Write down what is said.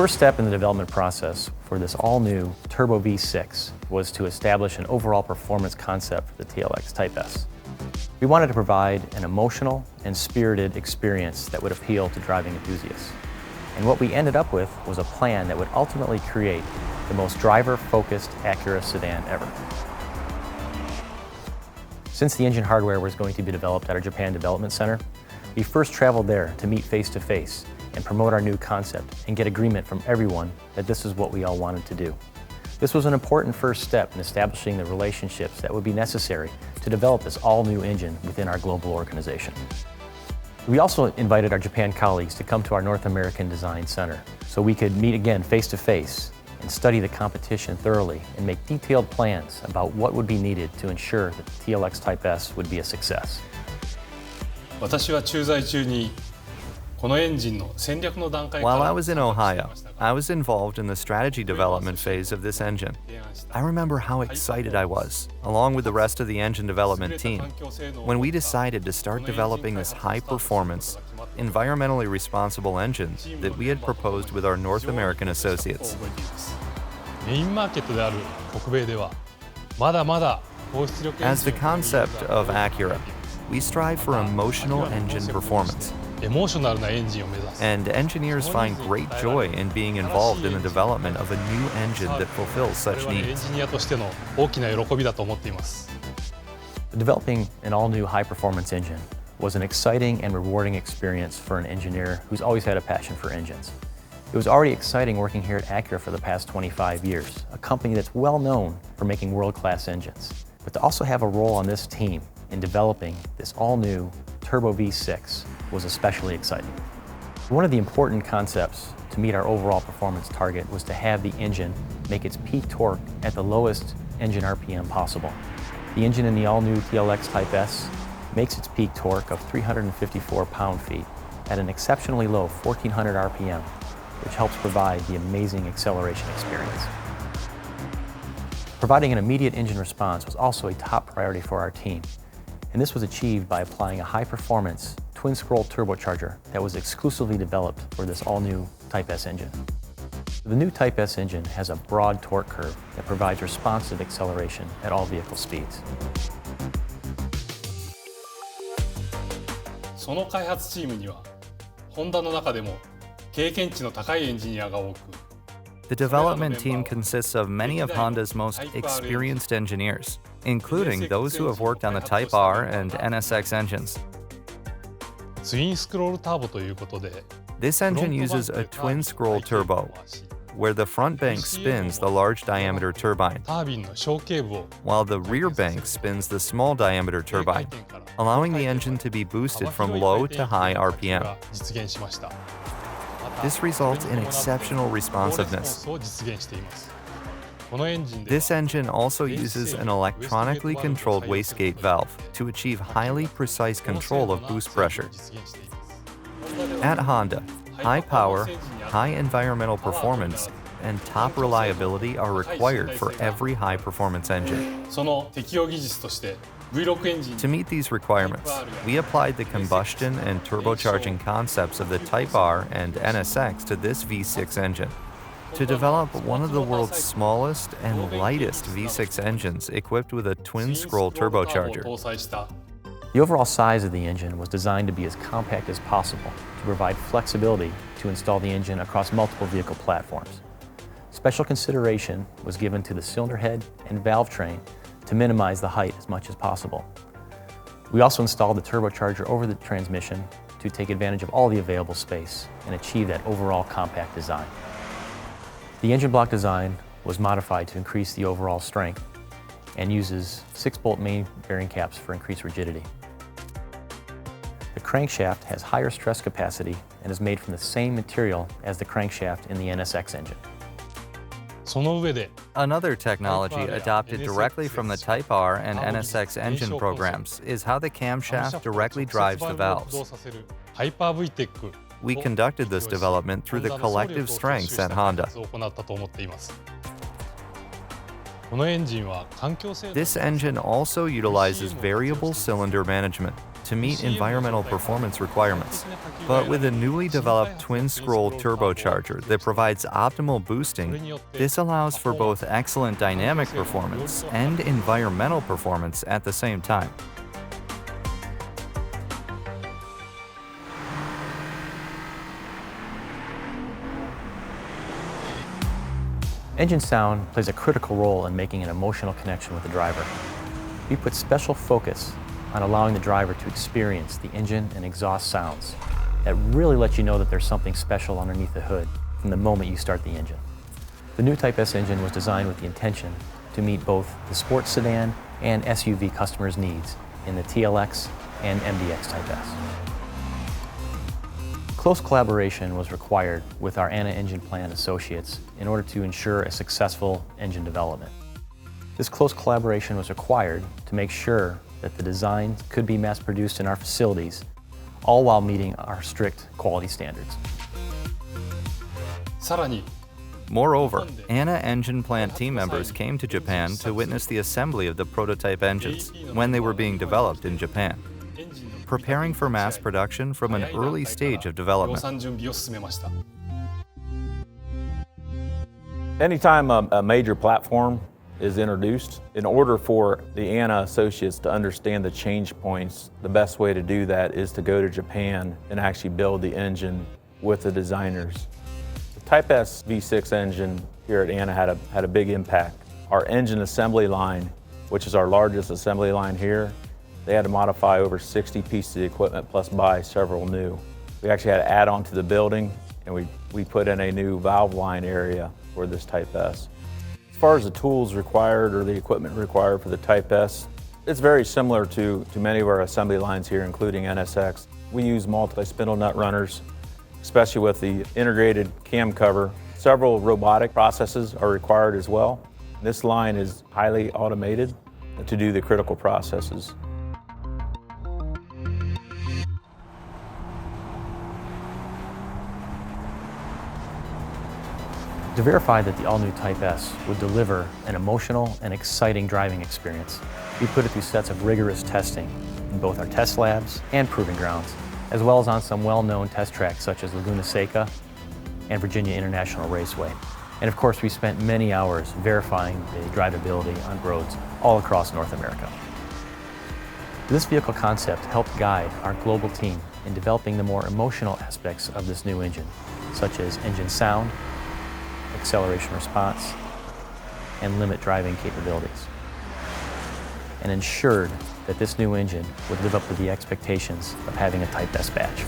first step in the development process for this all-new Turbo V6 was to establish an overall performance concept for the TLX Type S. We wanted to provide an emotional and spirited experience that would appeal to driving enthusiasts. And what we ended up with was a plan that would ultimately create the most driver-focused Acura sedan ever. Since the engine hardware was going to be developed at our Japan Development Center, we first traveled there to meet face-to-face and promote our new concept and get agreement from everyone that this is what we all wanted to do. This was an important first step in establishing the relationships that would be necessary to develop this all-new engine within our global organization. We also invited our Japan colleagues to come to our North American Design Center so we could meet again face-to-face and study the competition thoroughly and make detailed plans about what would be needed to ensure that the TLX Type S would be a success. 私は駐在中に While I was in Ohio, I was involved in the strategy development phase of this engine. I remember how excited I was, along with the rest of the engine development team, when we decided to start developing this high-performance, environmentally responsible engine that we had proposed with our North American associates. As the concept of Acura, we strive for emotional engine performance. And engineers find great joy in being involved in the development of a new engine that fulfills such needs. Developing an all-new high-performance engine was an exciting and rewarding experience for an engineer who's always had a passion for engines. It was already exciting working here at Acura for the past 25 years, a company that's well known for making world-class engines. But to also have a role on this team in developing this all-new Turbo V6 was especially exciting. One of the important concepts to meet our overall performance target was to have the engine make its peak torque at the lowest engine RPM possible. The engine in the all-new TLX Type S makes its peak torque of 354 pound-feet at an exceptionally low 1400 RPM, which helps provide the amazing acceleration experience. Providing an immediate engine response was also a top priority for our team, and this was achieved by applying a high-performance twin-scroll turbocharger that was exclusively developed for this all-new Type S engine. The new Type S engine has a broad torque curve that provides responsive acceleration at all vehicle speeds. The development team consists of many of Honda's most experienced engineers, including those who have worked on the Type R and NSX engines. This engine uses a twin-scroll turbo, where the front bank spins the large diameter turbine, while the rear bank spins the small diameter turbine, allowing the engine to be boosted from low to high RPM. This results in exceptional responsiveness. This engine also uses an electronically controlled wastegate valve to achieve highly precise control of boost pressure. At Honda, high power, high environmental performance, and top reliability are required for every high-performance engine. To meet these requirements, we applied the combustion and turbocharging concepts of the Type R and NSX to this V6 engine to develop one of the world's smallest and lightest V6 engines equipped with a twin-scroll turbocharger. The overall size of the engine was designed to be as compact as possible to provide flexibility to install the engine across multiple vehicle platforms. Special consideration was given to the cylinder head and valve train to minimize the height as much as possible. We also installed the turbocharger over the transmission to take advantage of all the available space and achieve that overall compact design. The engine block design was modified to increase the overall strength and uses 6-bolt main bearing caps for increased rigidity. The crankshaft has higher stress capacity and is made from the same material as the crankshaft in the NSX engine. Another technology adopted directly from the Type R and NSX engine programs is how the camshaft directly drives the valves. We conducted this development through the collective strengths at Honda. This engine also utilizes variable cylinder management to meet environmental performance requirements. But with a newly developed twin-scroll turbocharger that provides optimal boosting, this allows for both excellent dynamic performance and environmental performance at the same time. Engine sound plays a critical role in making an emotional connection with the driver. We put special focus on allowing the driver to experience the engine and exhaust sounds that really let you know that there's something special underneath the hood from the moment you start the engine. The new Type S engine was designed with the intention to meet both the sports sedan and SUV customers' needs in the TLX and MDX Type S. Close collaboration was required with our ANA engine plant associates in order to ensure a successful engine development. This close collaboration was required to make sure that the design could be mass-produced in our facilities, all while meeting our strict quality standards. Moreover, ANA engine plant team members came to Japan to witness the assembly of the prototype engines when they were being developed in Japan, preparing for mass production from an early stage of development. Anytime a major platform is introduced, in order for the ANA associates to understand the change points, the best way to do that is to go to Japan and actually build the engine with the designers. The Type S V6 engine here at ANA had a big impact. Our engine assembly line, which is our largest assembly line here, they had to modify over 60 pieces of equipment plus buy several new. We actually had to add on to the building, and we put in a new valve line area for this Type S. As far as the tools required or the equipment required for the Type S, it's very similar to many of our assembly lines here, including NSX. We use multi-spindle nut runners, especially with the integrated cam cover. Several robotic processes are required as well. This line is highly automated to do the critical processes. To verify that the all-new Type S would deliver an emotional and exciting driving experience, we put it through sets of rigorous testing in both our test labs and proving grounds, as well as on some well-known test tracks such as Laguna Seca and Virginia International Raceway. And of course, we spent many hours verifying the drivability on roads all across North America. This vehicle concept helped guide our global team in developing the more emotional aspects of this new engine, such as engine sound, acceleration response, and limit driving capabilities, and ensured that this new engine would live up to the expectations of having a Type S badge.